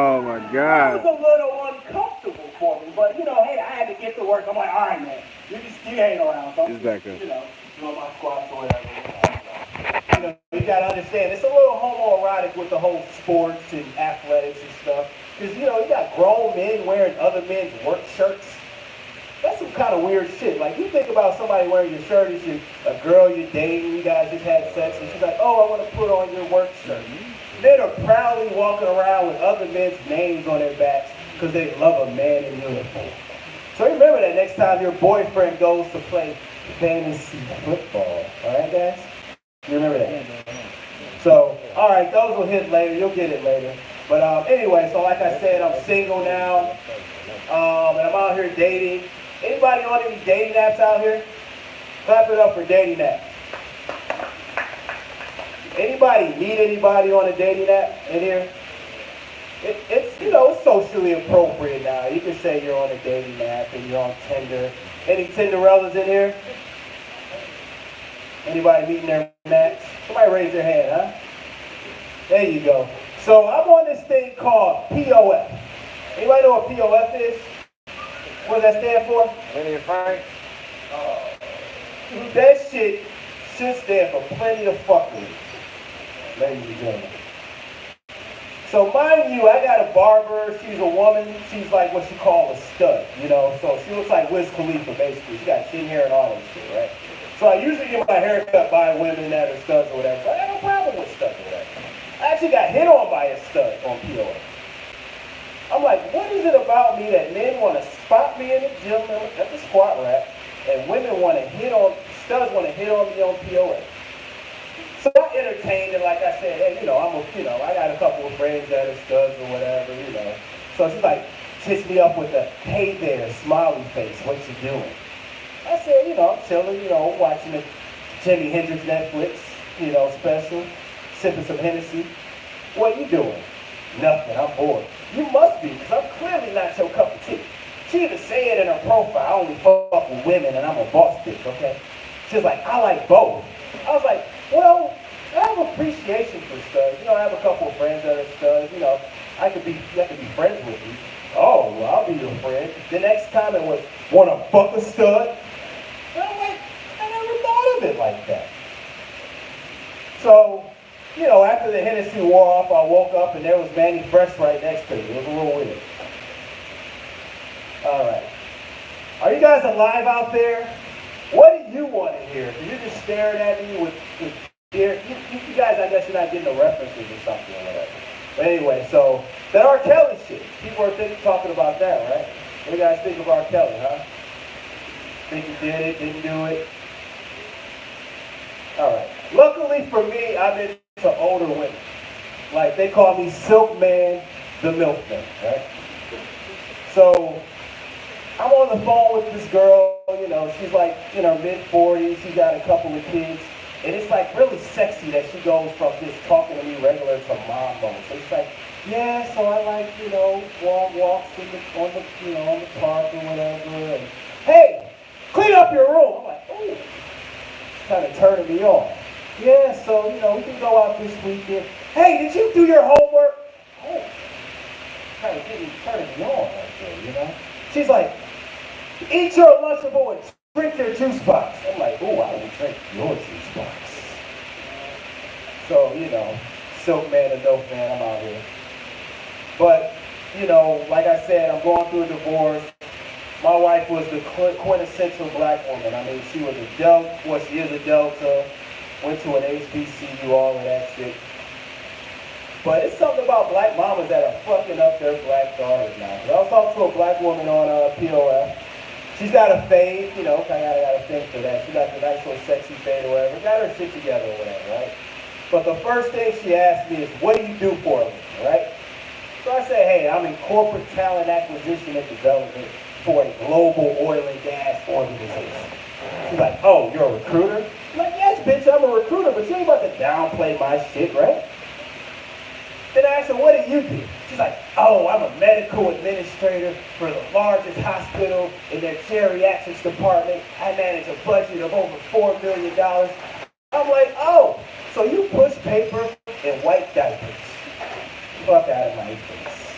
Oh my That was God. a little uncomfortable for me, but hey, I had to get to work. I'm like, all right, man, you ain't around, so I'm It's just, back up. doing my squats or whatever. You gotta understand, it's a little homoerotic with the whole sports and athletics and stuff, because you got grown men wearing other men's work shirts. That's some kind of weird shit. Like, you think about somebody wearing your shirt, and a girl you're dating, you guys just had sex, and she's like, oh, I want to put on your work shirt. Men are proudly walking around with other men's names on their backs because they love a man in uniform. So remember that next time your boyfriend goes to play fantasy football. All right, guys? You remember that? So, all right, those will hit later. You'll get it later. But anyway, so like I said, I'm single now, and I'm out here dating. Anybody on any dating apps out here? Clap it up for dating apps. Anybody meet anybody on a dating app in here? It's it's socially appropriate now. You can say you're on a dating app and you're on Tinder. Any Tinderellas in here? Anybody meeting their match? Somebody raise their hand, huh? There you go. So I'm on this thing called POF. Anybody know what POF is? What does that stand for? Plenty of Frank. That shit should stand for plenty of fuckery, ladies and gentlemen. So mind you, I got a barber. She's a woman. She's like what you call a stud, So she looks like Wiz Khalifa, basically. She got thin hair and all that shit, right? So I usually get my hair cut by women that are studs or whatever. So I have no problem with studs or whatever. I actually got hit on by a stud on POF. I'm like, what is it about me that men want to spot me in the gym at the squat rack, and women want to studs want to hit on me on POF? So I entertained it, like I said, hey, I got a couple of friends that are studs or whatever, So she's like, hits me up with a, hey there, smiley face, what you doing? I said, I'm chilling, watching the Jimi Hendrix Netflix, special, sipping some Hennessy. What you doing? Nothing, I'm bored. You must be, because I'm clearly not your cup of tea. She even said in her profile, I only fuck with women and I'm a boss bitch, okay? She's like, I like both. I was like, well, I have appreciation for studs. I have a couple of friends that are studs. I could be friends with you. Oh, well, I'll be your friend. The next time it was, want to fuck a stud? And I'm like, I never thought of it like that. So, after the Hennessy wore off, I woke up and there was Manny Fresh right next to me. It was a little weird. All right. Are you guys alive out there? What do you want to hear? You're just staring at me with ear. You guys, I guess you're not getting the references or something or whatever. But anyway, so that R. Kelly shit. People are talking about that, right? What do you guys think of R. Kelly, huh? Think he did it, didn't do it? All right. Luckily for me, I'm into older women. Like, they call me Silk Man, the Milkman, right? So, I'm on the phone with this girl, she's like in her mid-40s, she's got a couple of kids, and it's like really sexy that she goes from just talking to me regular to mom mode. So she's like, yeah, so I like, walks on the park or whatever, and hey, clean up your room. I'm like, ooh, kind of turning me on. Yeah, so, we can go out this weekend. Hey, did you do your homework? Oh, kind of turning me on right there, She's like, eat your Lunchable and drink your juice box. I'm like, ooh, I would drink your juice box. So, Silk Man and Dope Man, I'm out here. But, like I said, I'm going through a divorce. My wife was the quintessential black woman. I mean, she was a Delta, well, she is a Delta, went to an HBCU, all of that shit. But it's something about black mamas that are fucking up their black daughters now. I was talking to a black woman on POF. She's got a fade, kind of got a thing for that. She got the nice little sexy fade or whatever. Got her shit together or whatever, right? But the first thing she asked me is, what do you do for a living, right? So I say, hey, I'm in corporate talent acquisition and development for a global oil and gas organization. She's like, oh, you're a recruiter? I'm like, yes, bitch, I'm a recruiter, but you ain't about to downplay my shit, right? Then I asked her, what do you do? She's like, oh, I'm a medical administrator for the largest hospital in their geriatrics department. I manage a budget of over $4 million. I'm like, oh, so you push paper and white diapers. Fuck out of my face.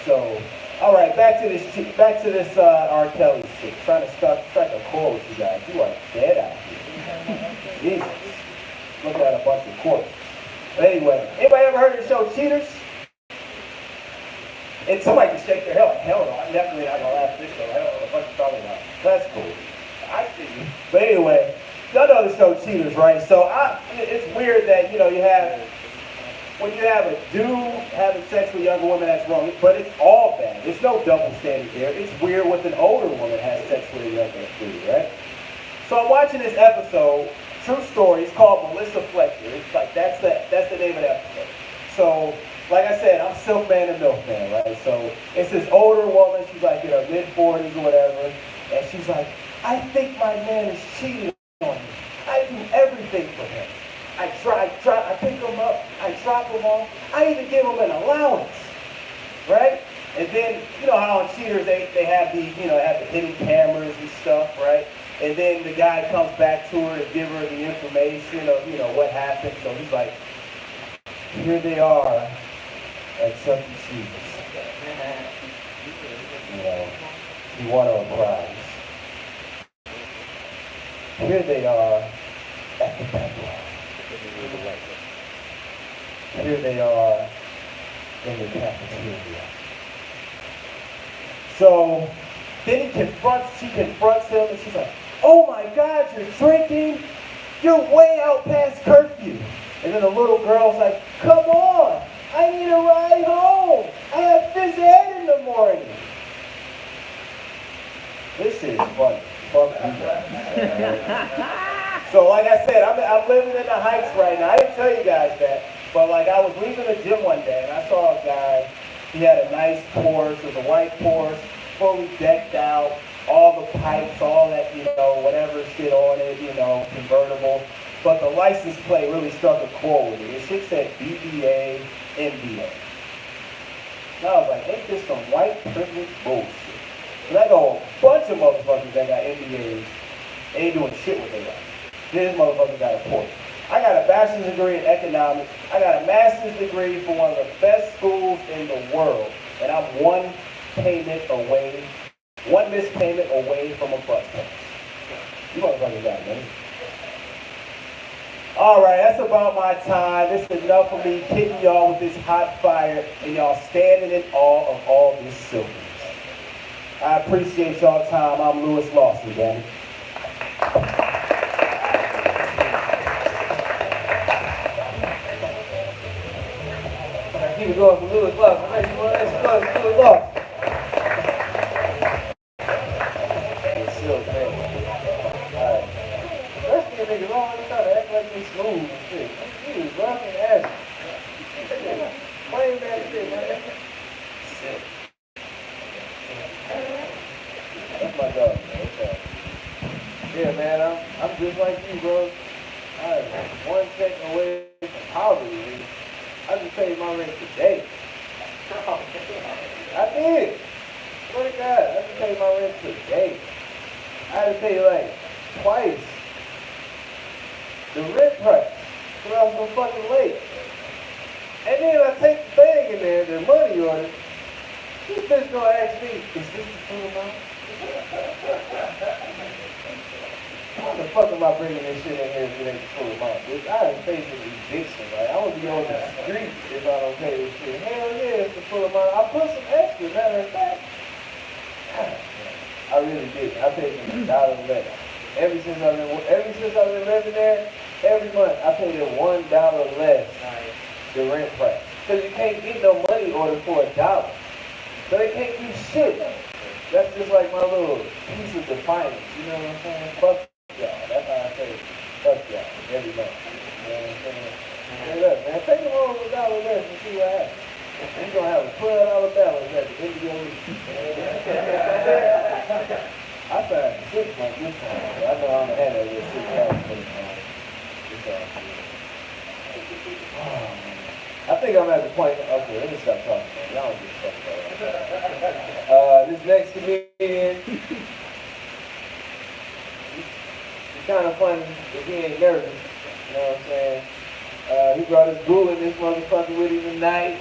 So, all right, back to this R. Kelly shit. Trying to strike a chord with you guys. You are dead out here. Jesus. Looking at a bunch of corpses. But anyway, anybody ever heard of the show Cheaters? And somebody can shake their head like, hell no, I'm definitely not gonna laugh at this show. I don't know what the fuck you're talking about. That's cool. I see you. But anyway, y'all know the show Cheaters, right? So it's weird that, you know, when you have a dude having sex with younger women, that's wrong. But it's all bad. There's no double standard there. It's weird when an older woman has sex with a younger dude, right? So I'm watching this episode, true story. It's called Melissa Fletcher. It's like that's the name of the episode. So, like I said, I'm Silkman and Milkman, right? So it's this older woman. She's like in her mid-40s or whatever, and she's like, I think my man is cheating on me. I do everything for him. I pick him up, I drop him off, I even give him an allowance, right? And then, you know how on Cheaters they have the, you know, have the hidden cameras and stuff, right? And then the guy comes back to her to give her the information of, you know, what happened. So he's like, here they are at Chuck E. Cheese. You know, he won her a prize. Here they are at the backyard. Here they are in the cafeteria. So then she confronts him, and she's like, oh my God, you're drinking? You're way out past curfew. And then the little girl's like, come on, I need a ride home. I have phys ed in the morning. This is funny. Fuck you guys. So like I said, I'm living in the Heights right now. I didn't tell you guys that, but like I was leaving the gym one day and I saw a guy. He had a nice Porsche. It was a white Porsche, fully decked out, all the pipes, all that, you know, whatever shit on it, you know, convertible. But the license plate really struck a chord with me. It shit said BBA, MBA. And I was like, ain't this some white privilege bullshit? And I know a bunch of motherfuckers that got MBAs ain't doing shit with their life. This motherfucker got a Porsche. I got a bachelor's degree in economics. I got a master's degree from one of the best schools in the world. And I'm one missed payment away from a bus pass. You motherfuckers got money. All right, that's about my time. This is enough of me kicking y'all with this hot fire and y'all standing in awe of all this silkiness. I appreciate y'all's time. I'm Lewis Lawson, damn it. Keep it going for Lewis Lawson. Lewis Lawson. It's still bad. All right. Rest of you niggas always try to act like they smooth and shit. You was rough and ashy. Plain bad shit, man. Sick. That's my dog, man. What's up? Yeah, man, I'm just like you, bro. I'm one check away from poverty. I just paid my rent today. I did. Swear to God, I just paid my rent today. I had to pay like twice the rent price because I was so fucking late. And then I take the thing in there, the money order. This bitch gonna ask me, is this the full amount? Why the fuck am I bringing this shit in here if it ain't the full amount? Bitch, I am facing eviction, right? I would be on the street if I don't pay this shit. Hell yeah, it's the full amount. I put some extra, matter of fact. I really did. I paid them $1 less. Ever since I've been living there, every month I pay them $1 less the rent price. Because you can't get no money order for $1. So they can't do shit. That's just like my little piece of defiance. You know what I'm saying? Fuck y'all. That's how I say fuck y'all every month. You know what I'm saying? Hey, look, man, take them over $1 less and see what happens. You're going to have a $12 balance at the end of your week. I signed 6 months this time. I know I'm going to have that little $6 for this time. It's all good. I think I'm at the point. Okay, let me stop talking, man. Y'all don't give a fuck about it. This next comedian, he's kind of funny if he ain't nervous. You know what I'm saying? He brought his boo in this motherfucker with him tonight.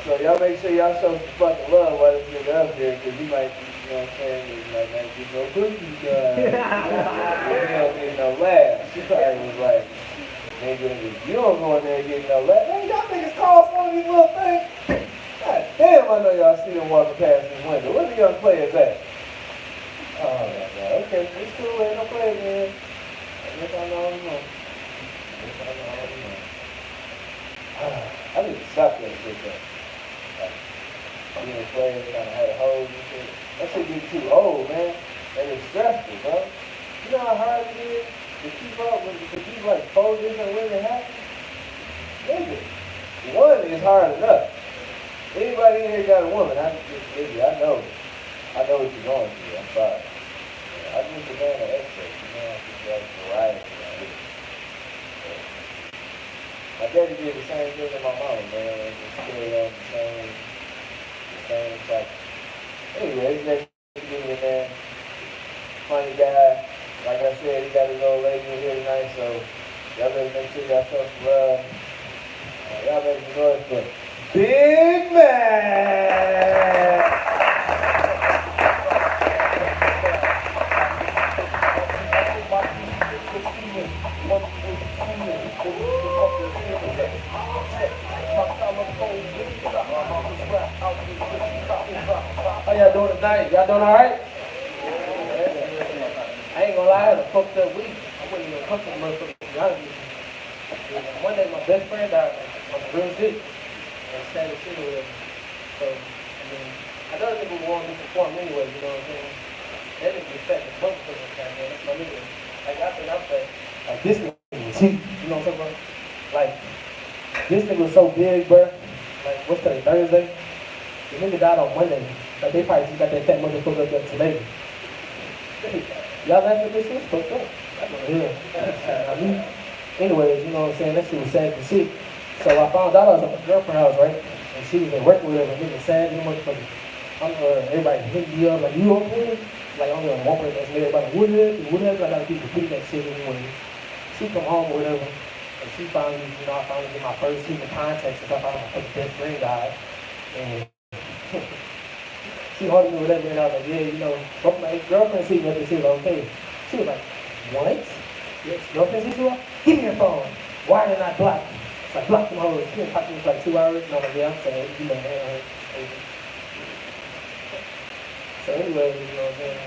So y'all make sure y'all show some fucking love while this nigga up here, cause he might, you know what I'm saying, he might not get no cookies, he don't get no laughs. She probably was like, nigga, if you don't go in there and get no laughs, man, y'all niggas call some of these little things. God damn, I know y'all see them walking past this window. Where the young players at? Oh, my God. Okay, it's cool, ain't no players, man. I guess I know them. I need to stop that shit, though. Being players trying to have hoes and shit. That shit get too old, man. And it's stressful, bro. You know how hard it is to keep up with, to keep like 4 different women happy? Nigga, one is hard enough. Anybody in here got a woman? I know. I know what you're going through. I'm sorry. I just demand an excess. You know, I just got variety. My daddy did the same thing to my mama, man. Just carried on the same cycle. Anyways, next comedian, man. Funny guy. Like I said, he got his old lady in here tonight, so y'all better make sure y'all show some love. Y'all better be noise for Big Man. How y'all doing tonight? Y'all doing all right? I ain't gonna lie, I had a fucked up week. I wasn't even comfortable enough to be honest with you. One day my best friend died. I was real sick. And sad as shit or whatever. So, I mean, I know that nigga want me to perform anyway, you know what I'm saying? That nigga respect the both of us, man. That's my nigga. Like, I think I'm fat. Like, this nigga was cheap. You know what I'm talking about? Like, this nigga was so big, bro. Like, what's today, Thursday? The nigga died on Monday. Like, they probably just got that fat motherfucker up there today. Y'all laughing at this shit? It's fucked up. Yeah. I mean, anyways, you know what I'm saying? That shit was sad to see. So I found out I was at my girlfriend's house, right? And she was at work with her, and nigga sad, you motherfucker. Everybody hit me up, like, you okay? Like, I'm gonna walk with us, everybody, whatever, I gotta keep repeating that shit anyway. She come home or whatever, and she finally, you know, I finally get my first human contact since I found my fucking best friend died. And she hugged me or whatever, and I was like, yeah, you know, both my ex-girlfriend see me up and she was like, okay. She was like, what? Yes, girlfriend see you? Give me your phone. Why did I block? So I blocked them hoes. She didn't talk to me for like 2 hours, and I was like, yeah, I'm saying, you know, so anyway, you know what I'm saying?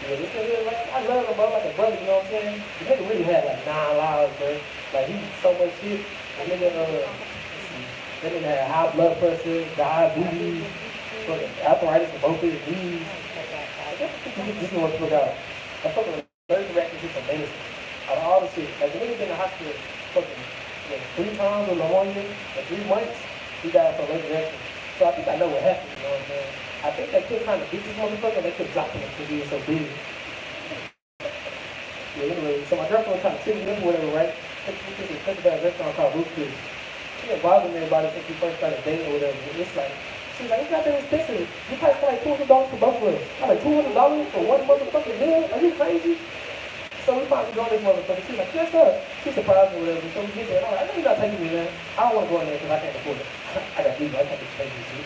Yeah, this nigga, like, I love him, bro, like a brother, you know what I'm saying? The nigga really had like 9 lives, bro. Like, he did so much shit. That nigga had high blood pressure, diabetes, arthritis in both of his knees. This nigga put out. I fucking allergic reaction is amazing. Out of all the shit, like the nigga been in the hospital fucking like 3 times with pneumonia in 3 months. He died from allergic reaction. So I think I know what happened, you know what I'm saying? I think they could kind of beat this motherfucker, they could drop him because he was so big. Yeah, anyway, so my girlfriend was trying to treat me or whatever, right? She took a restaurant called Roof Chris. She didn't bother me about it since we first started dating or whatever. It's like, she's like, it's not that expensive. You probably spend like $200 for both of us. I'm like, $200 for one motherfucking meal? Are you crazy? So we finally go to this motherfucker. She's like, yes, sir. She surprised me or whatever. So we get there. I know you're not taking me, man. I don't want to go in there because I can't afford it. I got people. I can't pay this shit.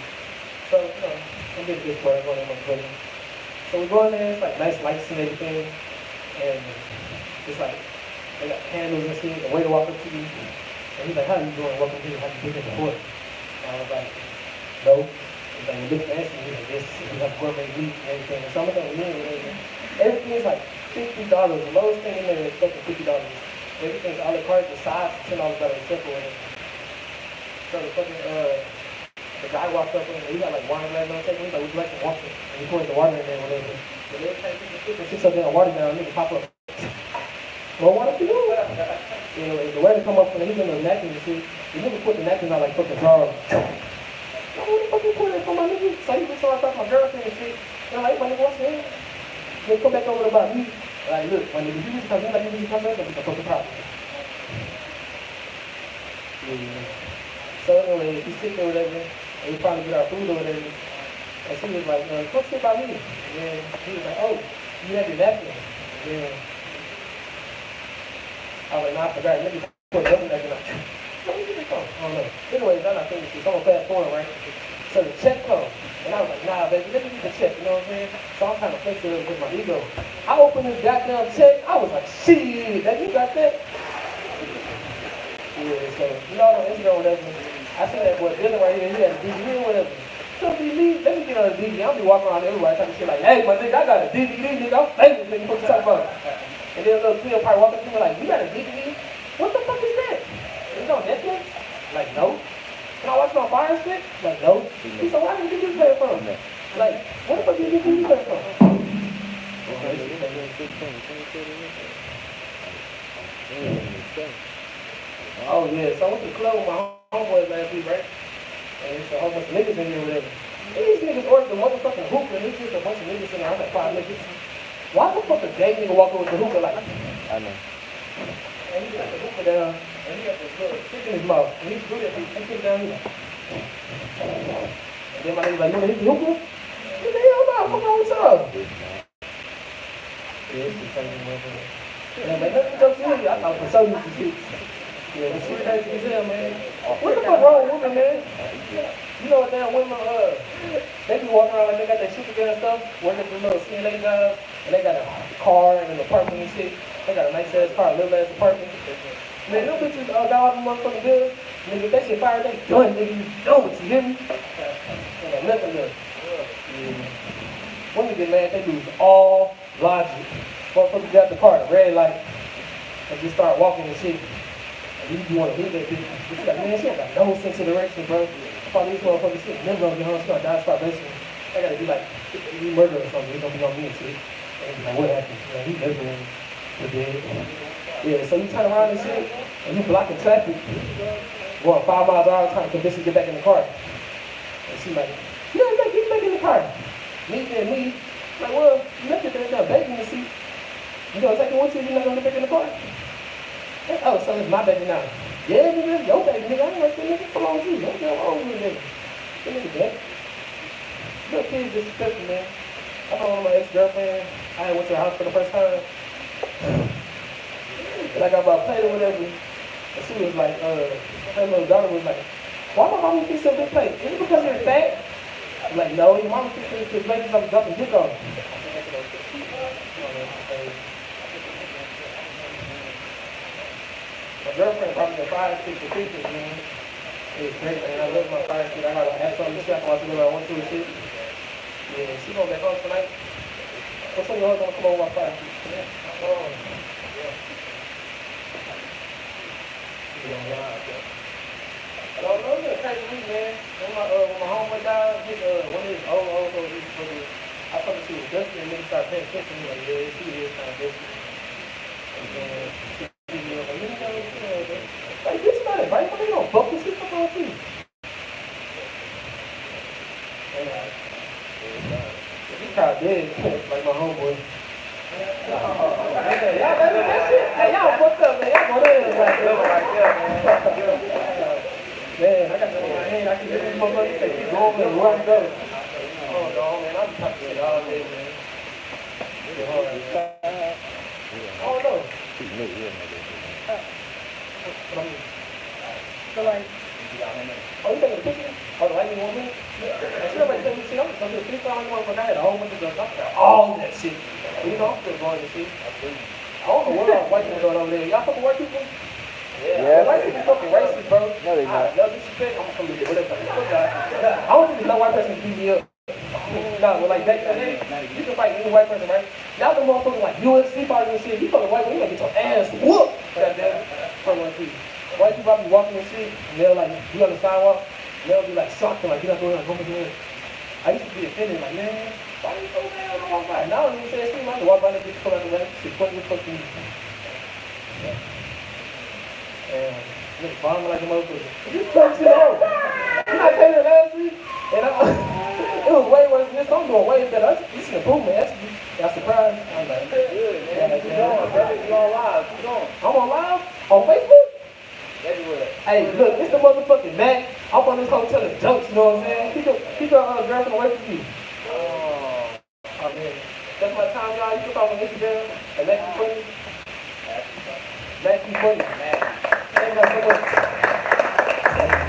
So, you know, I'm getting this part. I'm going in my brother. So we go in there. It's like nice lights and everything. And it's like, they got candles and shit. The waiter walk up to you. And he's like, how you doing? Welcome here. Have you been here before? And I was like, no. He's like, you look fancy. He's like, this. We have gourmet meat and everything. And some of them, everything is like $50. The lowest thing in there is fucking $50. Everything's a la carte. The size is $10 better than simple. So the fucking, the guy walks up and he got like wine glass on the table. He's like, would you like some water? And he pours the water in there or whatever. So every time he sits up there and water down, nigga pop up. Well, why don't you do that? You know, the waiter come up and he's in the napkins and shit. The nigga put the napkins out like fucking drawers. I what the fuck you put that for my nigga? So he just started talking to my girlfriend and shit. And I'm like, my nigga, what's that? They come back over about me. Like, look, my nigga, you need to come in, like, you need to come back, it's a fucking problem. Yeah. So anyway, he sit there or whatever, and we probably get our food or whatever. And she was like, come sit by me. And then he was like, oh, you have your napkin. And then I was like, nah, I forgot. Nigga put another napkin on. Where did it go? don't know. Anyways, I'm not thinking shit. So I'm gonna fast forward, right? So the check comes. And I was like, nah, baby, let me get the check, you know what I'm saying? So I'm kind of flexible with my ego. I opened this goddamn check. I was like, shit, that you got that? Yeah, so, you know, on Instagram or whatever, I see that boy Dylan right here, he had a DVD or whatever. So be me, let me get on a DVD. I'll be walking around everywhere talking shit like, hey, my nigga, I got a DVD, nigga, I'm famous, nigga, what you talking about? And then a little kid probably walking through me like, you got a DVD? What the fuck is that? Is it on Netflix? Like, no. Can I watch it on Fire Stick? Like, no. He said, why did you get this from? Like, what the fuck did you get this from? Oh, yeah, so I went to the club with my homeboys last week, right? And it's a whole bunch of niggas in here or whatever. These niggas ordered the motherfucking hookah, and it's just a bunch of niggas in there. I'm like, 5 niggas. Why the fuck a gay nigga walking with the hookah like that? I know. And he got the hookah down, and he got the little stick in his mouth. And he do that, he put it down here. And then my nigga like, you wanna hit the hookah? What the hell about? Come on, what's up? Yeah, it's the same motherfucker. And I'm like, nothing jokes in here. I thought for sure you could see. Yeah, that's what crazy as hell, man. What the fuck wrong with women, man? You know what damn women, they be walking around like they got that super gun stuff, working for little CNA jobs, and they got a car and an apartment and shit. They got a nice ass car, a little ass apartment. Man, them bitches got all them motherfucking bills. Nigga, if they get fired, they done, nigga. You done, you hear me? They got nothing left. Women get mad, they lose all logic. Motherfuckers got the car, the red light, and just start walking and shit. And you want to leave that bitch. But you like, man, she don't got no sense of direction, bro. All these motherfuckers shit, never gonna get home, she gonna die of starvation. I gotta be like, you murder or something, it's gonna be on me and shit. And be like, what happened? Man, he never for dead. Yeah, so you turn around and shit, and you blocking traffic, going 5 miles an hour trying to convince her to get back in the car. And she like, yeah, get back in the car. Me and me, like, well, you left your damn baby in the seat. You gonna take it with you, you're not gonna get back in the car? Oh, so it's my baby now. Yeah, nigga, your baby, nigga. I ain't like that nigga. Come on, you. Don't get wrong with nigga. That nigga dead. Little kid disrespectful, man. I found one of my ex-girlfriend. I went to her house for the first time. And I got about a plate or whatever. And she was like, her little daughter was like, why my mama fix a big plate? Is it because you're fat? I'm like, no, your mama fix this big plate because I'm dropping dick on. My girlfriend brought me a fire stick for Christmas, man. It was great, man. I love my fire stick. I got an ass on the strap while I went to the shit. Yeah, she going back home tonight. What's up, your husband gonna come over my fire stick? Yeah. Oh, yeah. I don't know, it's a crazy week, man. When my homeboy died, one of his old folks, I thought she was dusty and niggas started paying attention to me like, yeah, she is kind of dusty. And then, like, bitch, not it, right? They gonna fuck this shit for all too. This crowd dead, like my homeboy. Y'all fucked up, man. Y'all going in right there, man. Man, I got that in my hand. I can get this motherfucker say, keep going and run go. Oh, no, man. I'm talking shit all day, man. I don't know. So like, oh, you taking a picture? Oh, the light you want me? And she already told me, shit, I'm just gonna do 3,000 one for that. I had a whole bunch of girls. I got all that shit. But you know, I'm still going to see. I don't know what all white people doing over there. Y'all fucking white people? Yeah. White people fucking racist, bro. No, they not. No disrespect. I'm gonna do whatever. I don't think there's no white person can beat me up. Nah, well, like back in the day, you can fight any white person, right? Now the motherfuckers like UFC fighters and shit. You fucking white, you gonna get your ass whooped. Goddamn. White people be walking and shit, and they'll like be on the sidewalk, and they'll be like shocked and like get up there and go over there. I used to be offended, like, man, why you so mad? I don't walk by. Now I don't even say shit, I just walk by and bitch pull out the way. Shit, funny as fuck to me. And nigga bomb like a motherfucker. You fuck shit out. You not telling her last week? And it was way worse than this. I'm doing way better. It's an improvement. Actually, got surprised. I'm like, good, man. Keep going, brother. You on live. Keep going. I'm on live? On Facebook? Everywhere. Hey, look, it's the motherfucking Mac. I'm on this whole telling jokes, you know what I'm saying? Keep your girlfriend away from you. Oh, man. That's my time, y'all. You can follow me on Instagram at Mac Be Funny. Mac Be Funny. Thank you guys so much.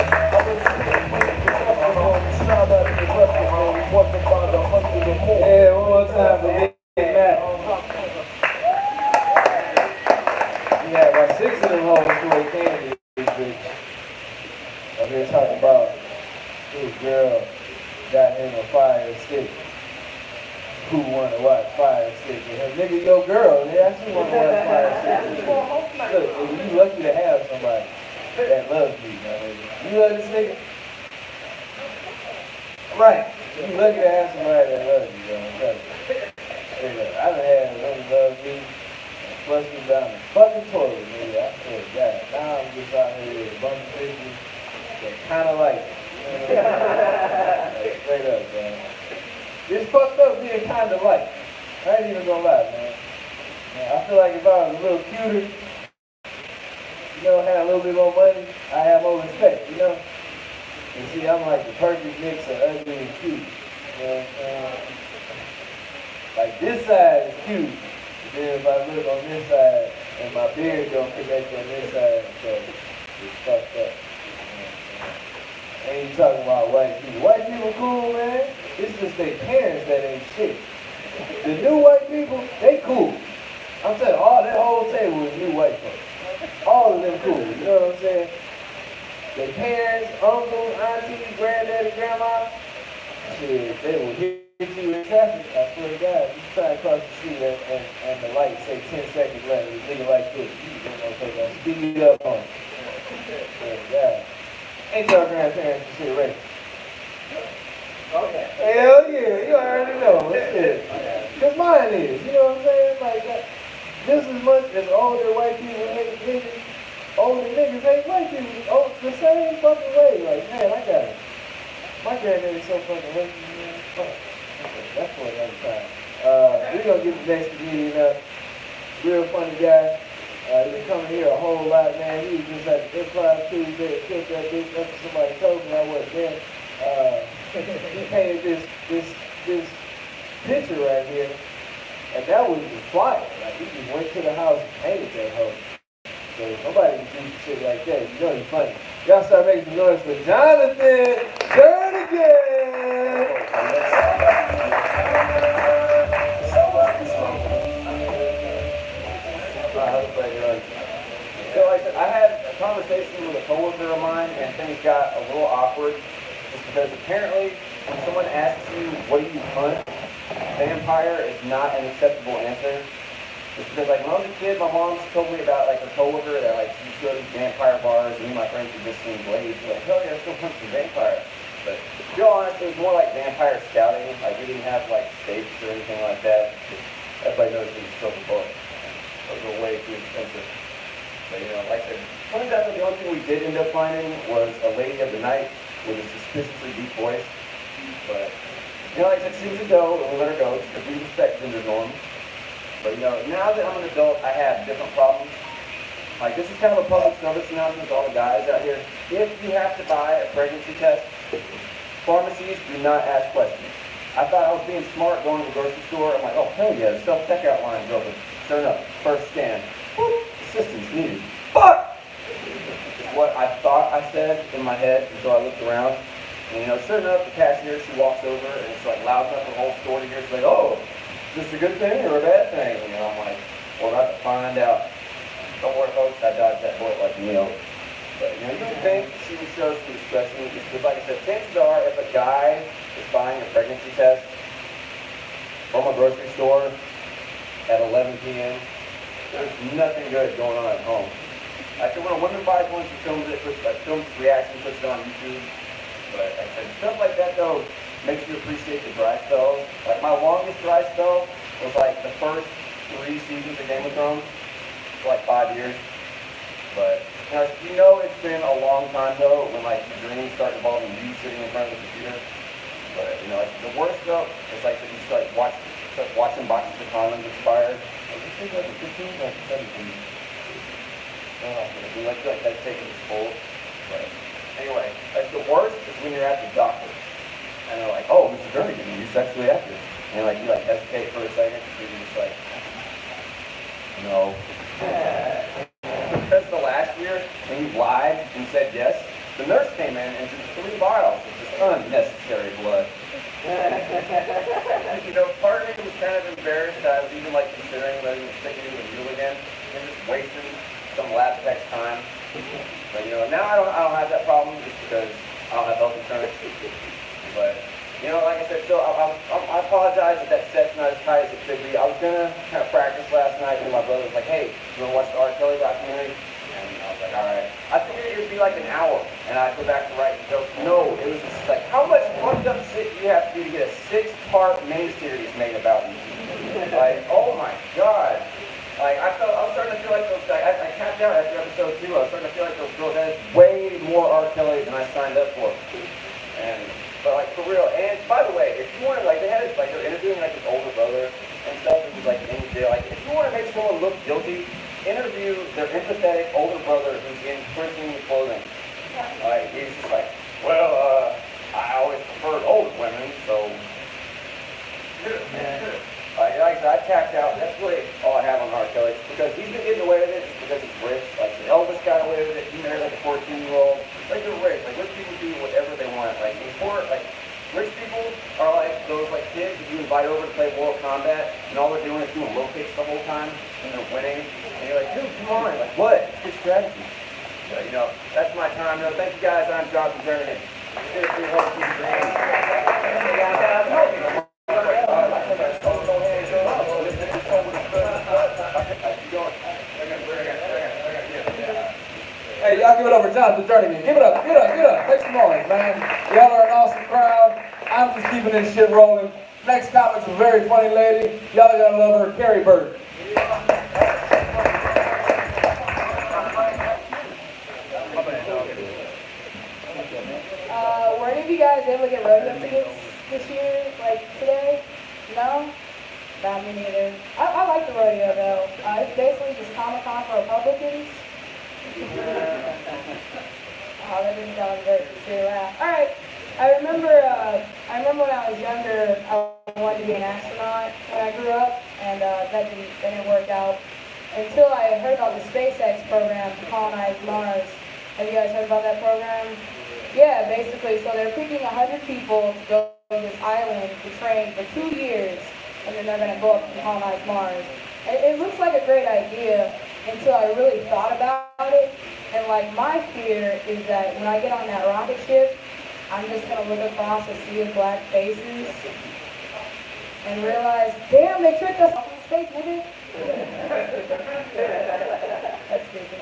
got him a fire stick. Who wanna watch Fire Stick? And her nigga, your girl, they actually wanna watch Fire Stick. Look, nigga, you lucky to have somebody that loves you, my nigga. You love this nigga? Right. You lucky to have somebody that loves you, yo. I'm telling you. I done had women love me and flush me down the fucking toilet, nigga. I swear to God. Now I'm just out here with a bunch of bitches that kinda like it. You know what I'm saying? Like, straight up, man. It's fucked up being kind of like. I ain't even gonna lie, man. I feel like if I was a little cuter, you know, had a little bit more money, I have more respect, you know? And see, I'm like the perfect mix of ugly and cute. You know what I'm saying? Like this side is cute, but then if I look on this side and my beard don't connect on this side, so it's fucked up. Ain't talking about white people. White people cool, man. It's just their parents that ain't shit. The new white people, they cool. I'm telling you, all that whole table is new white folks. All of them cool, you know what I'm saying? Their parents, uncles, aunties, granddaddy, grandma, shit, they will hit you in traffic. I swear to God, you try to cross the street and the light say 10 seconds left, this nigga like this. You gonna take that, speed it up on. I swear to God. Ain't your grandparents and shit ready? Okay. Hell yeah, you already know. Shit. Cause mine is, you know what I'm saying? Like that. Just as much as older white people hate niggas, older niggas hate white people. Oh, the same fucking way. Like, man, I got it. My granddaddy's so fucking racist, man. Fuck. Okay, that's for another time. We're gonna get the next comedian up. Real funny guy. He's been coming here a whole lot, man. He was just at the Improv Tuesday, killed that bitch after somebody told me I wasn't there. He painted this picture right here, and that was the flyer. Like, he just went to the house and painted that hoe. So nobody can do shit like that. You know he's funny. Y'all start making some noise for Jonathan Jernigan! So like I said, I had a conversation with a coworker of mine, and things got a little awkward. Just because apparently, when someone asks you, "What do you hunt?" vampire is not an acceptable answer. Just because, like, when I was a kid, my mom told me about like her coworker that like she used to go to these vampire bars, and me and my friends would just sing Blades. Like, hell yeah, let's go hunt some vampire. But to be honest, it was more like vampire scouting. Like, we didn't have like stakes or anything like that. Everybody knows we still the book. Those were way too expensive. But you know, like I said, turns out that the only thing we did end up finding was a lady of the night with a suspiciously deep voice. But you know, like I said, she was a doe, and we let her go because we respect gender norms. But you know, now that I'm an adult, I have different problems. Like, this is kind of a public service announcement to all the guys out here. If you have to buy a pregnancy test, pharmacies do not ask questions. I thought I was being smart going to the grocery store. I'm like, oh hell yeah, the self-checkout line's open. Sure enough, first scan. Whoop. Assistance needed. Fuck! Is what I thought I said in my head until I looked around. And you know, sure enough, the cashier, she walks over and it's like loud enough for the whole store to hear. She's like, oh, is this a good thing or a bad thing? And you know, I'm like, well, we're about to find out. Don't worry, folks, I dodged that bullet like a meal. But you know, you would think she would show some discretion. Because like I said, chances are if a guy is buying a pregnancy test from a grocery store at 11 p.m., there's nothing good going on at home. I said when a woman buys one, she films it, films the reaction, puts it on YouTube. But I said stuff like that though makes you appreciate the dry spells. Like my longest dry spell was like the first 3 seasons of Game of Thrones for like 5 years. But you know it's been a long time though when like your dreams start involving you sitting in front of the computer. But you know, like, the worst though is like that you start watching boxes of condoms expire. I think like 15, like 17. We like that's taking its toll. But anyway, like the worst is when you're at the doctor and they're like, "Oh, Mr. Jernigan, are you sexually active?" And like you like hesitate for a second, and you're just like, "No." Because the last year when you lied and said yes, the nurse came in and took 3 vials of just unnecessary blood. You know, part of me was kind of embarrassed that I was even like considering letting me stick it in the needle again and just wasting some lab tech's time. But you know, now I don't have that problem just because I don't have health insurance. But you You know, like I said, so I apologize if that set's not as tight as it could be. I was gonna kind of practice last night, and my brother was like, "Hey, you wanna watch the R. Kelly documentary?" And I was like, "All right." I figured it would be like an hour, and I'd go back to writing jokes. No, it was just like, how much fucked up shit do you have to do to get a 6-part miniseries made about you? Like, oh my god. Like, I was starting to feel like those guys, I tapped out after episode 2, I was starting to feel like those girls had way more R. Kelly than I signed up for. But like, for real, and by the way, if you want to, like, they had this, like, they're interviewing, like, his older brother and stuff, and he's, like, in jail. Like, if you want to make someone look guilty, interview their empathetic older brother who's in prison clothing. Like, he's just like, well, I always preferred older women, so... Like I said, I tapped out. That's really all I have on R. Kelly. Because he's been getting away with it just because he's rich. Like Elvis got away with it. He married like a 14-year-old. Like they're rich. Like rich people do whatever they want. Like rich people are like those like kids that you invite over to play Mortal Kombat, and all they're doing is doing low kicks the whole time, and they're winning. And you're like, dude, come on. Like what? It's good strategy. So, you know, that's my time. You know, thank you guys. I'm Jonathan Jernigan. Seriously, hope you Hey, y'all give it up for Jonathan Journeyman. Give it up, get up, get up. Make some noise, man. Y'all are an awesome crowd. I'm just keeping this shit rolling. Next comic's a very funny lady. Y'all are gonna love her, Carrie Bird. Were any of you guys able to get rodeo tickets this year, like today? No? Nah, me neither. I like the rodeo though. It's basically just Comic-Con for Republicans. Oh, that didn't sound very sincere laugh. Alright, I remember when I was younger, I wanted to be an astronaut when I grew up, and that didn't work out until I heard about the SpaceX program to colonize Mars. Have you guys heard about that program? Yeah, basically, so they're picking 100 people to go to this island to train for 2 years, and then they're going to go up and colonize Mars. And it looks like a great idea until I really thought about it. And like my fear is that when I get on that rocket ship, I'm just going to look across a sea of black faces and realize, damn, they tricked us off in space, nigga. That's stupid.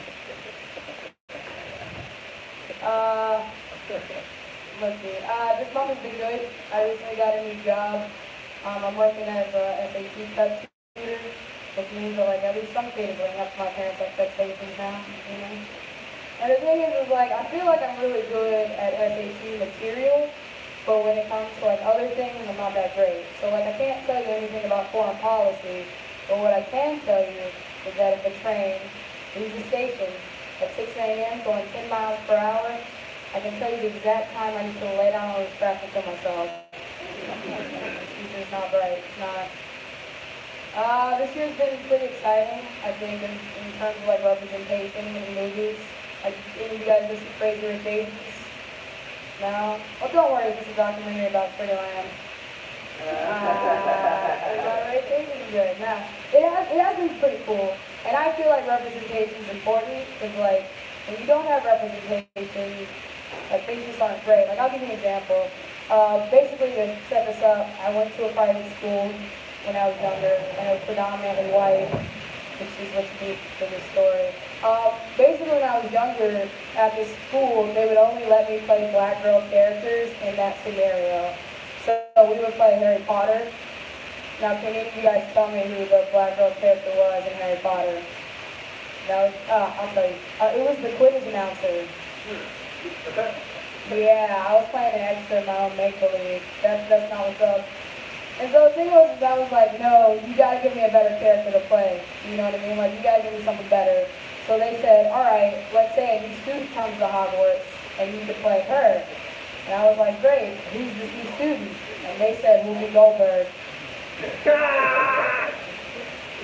Let's see. This month has been good. I recently got a new job. I'm working as a SAT prep tutor, which means that like at least some kids bring up to my parents' expectations now, you know. And the thing is like I feel like I'm really good at SAT material, but when it comes to like other things, I'm not that great. So like I can't tell you anything about foreign policy, but what I can tell you is that if a train leaves the station at 6 a.m. going 10 miles per hour, I can tell you the exact time I used to lay down on the track and kill myself. It's not right. It's not. This year's been pretty exciting, I think, in terms of like representation in movies. Like, any of you guys listen to Crazy Rich Asians? No? Well, don't worry, this is a documentary about Free Land. Rich Asians is good. Now, it has been pretty cool. And I feel like representation is important because, like, when you don't have representation, like, things just aren't great. Like, I'll give you an example. Basically, to set this up, I went to a private school when I was younger, and it was predominantly white, which is what's neat for this story. Basically, when I was younger, at this school, they would only let me play black girl characters in that scenario. So we would play Harry Potter. Now, can any of you guys tell me who the black girl character was in Harry Potter? That was, I'll tell you. It was the Quidditch announcer. Yeah, I was playing an extra in my own make-believe. That's not what's up. And so the thing was, I was like, no, you gotta give me a better character to play. You know what I mean? Like, you gotta give me something better. So they said, alright, let's say a new student comes to Hogwarts, and you could play her. And I was like, great, who's this new student? And they said, Whoopi Goldberg.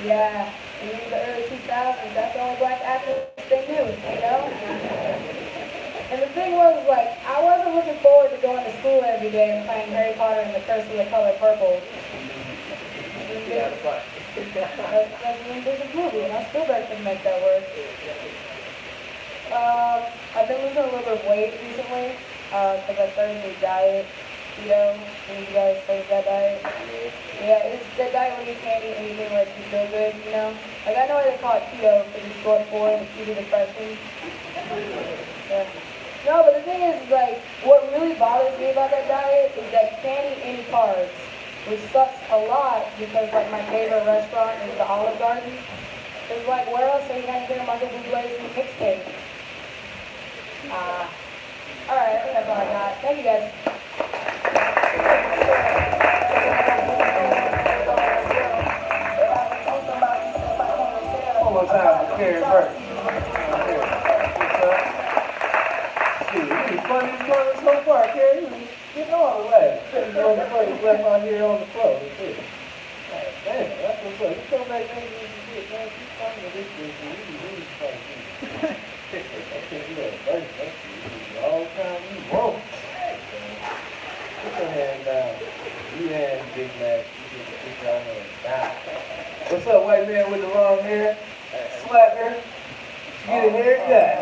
Yeah, in the early 2000s, that's the only black actress they knew, you know? And the thing was, like, I wasn't looking forward to going to school every day and playing Harry Potter and the Curse of the Color Purple. That's an ambitious movie, and I still can make that work. I've been losing a little bit of weight recently, because I started a new diet, keto. Any of you guys heard of that diet? Yeah, it's that diet where you can't eat anything like you feel good, you know? Like I know they call it keto, but it's short for the keto depression. Yeah. No, but the thing is, like, what really bothers me about that diet is that you can't eat any carbs, which sucks a lot because, like, my favorite restaurant is the Olive Garden. It's like, where else are you gonna get a Michael Bublé's mixtape? Alright, I think that's all I got. Thank you guys. One more time for Carrie Burke. Shit, you funny so far, Carrie. You getting all the way. You're on the floor, you left out here on the floor. That's it. Damn, that's what's up. You come back and you shit, man. You funny with this bitch. You really funny. I think you had a burst. That's the whole time you broke. Put your hand down. You and Big Mac. You just put your hand down. What's up, white man with the long hair? Slapper. Get a haircut.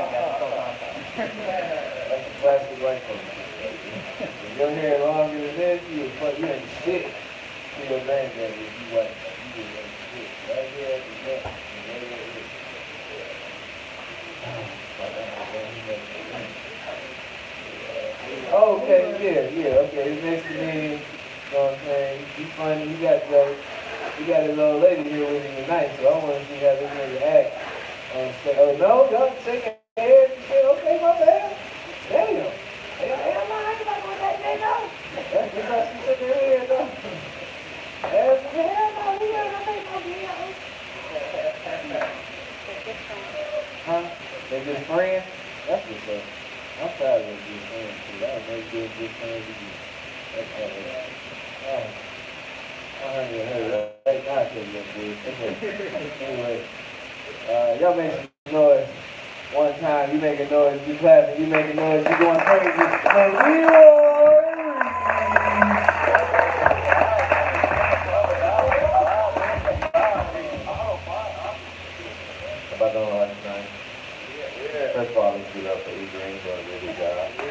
That's a classic white person. If your hair longer than this, you ain't shit. See your granddaddy if you white. You just ain't shit. Right here at the neck. Right here. Oh, okay, yeah, okay. This next comedian, you know what I'm saying? He's funny, you got his old lady here with him tonight, so I want to see how this nigga act. Say, oh no, y'all shaking head and shit, okay, my bad. Damn. Hell no, I ain't about to go that day, no. That's just how she shook her head, though. Hell no, we gotta make no deal. Huh? They just friends? That's what's up. I'm proud of those good friends, too. That was very good friends with you. That's all right. I heard that. Hey, now I tell you that, dude. Anyway, y'all make some noise. One time, you make a noise, you clapping, you make a noise, you going crazy. Leroy! About the life tonight. First of all, let's give it up for E. Green for a really good job. Let's give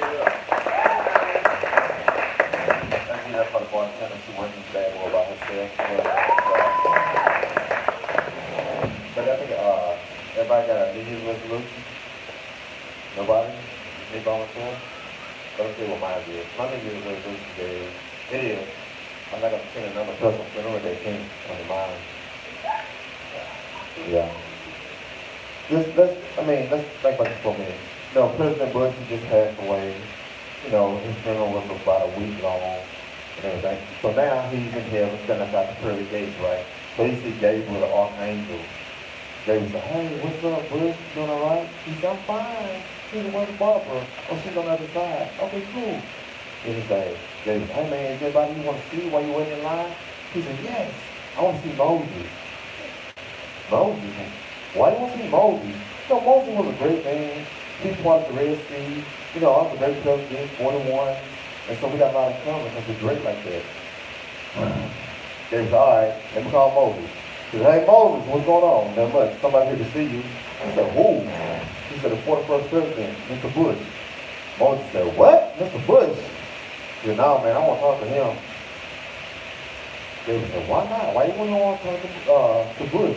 it up for the bartender. She went into bad more about herself. But I think everybody got a New Year's resolution. Nobody? Me by myself? Let me tell you what mine is. My New Year's resolution is, it is, I'm not going to send another person funeral that came on your mind. Yeah. Let's think about this for a minute. You know, President Bush, he just passed away. You know, his funeral was about a week long and everything. So now he's in heaven, standing outside the pearly gates, right? So he sees Gabriel, the archangel. Gabriel said, hey, what's up, Bush? You doing all right? He said, I'm fine. He's with Barbara. Oh, she's on the other side. Okay, cool. Then he said, Gabriel, hey man, is anybody you want to see while you're waiting in line? He said, yes, I want to see Moses. Moses? Why do you want to see Moses? You know, Moses was a great man. He wanted the Red Sea. You know, I was a great president, 41. And so we got a lot of common because we're great like that. They said, all right, let me call Moses. He said, hey Moses, what's going on? Not much. Somebody here to see you. He said, who? He said, the 41st president, Mr. Bush. Moses said, what? Mr. Bush? He said, no, man, I want to talk to him. They said, why not? Why you wouldn't want to talk to Bush?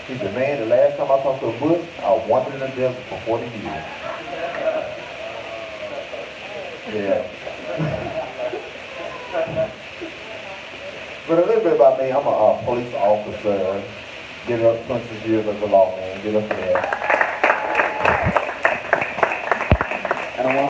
He said, man, the last time I talked to Bush, I wandered in the desert for 40 years. Yeah. But a little bit about me, I'm a police officer. Get up 26 years as a lawman. Get up there.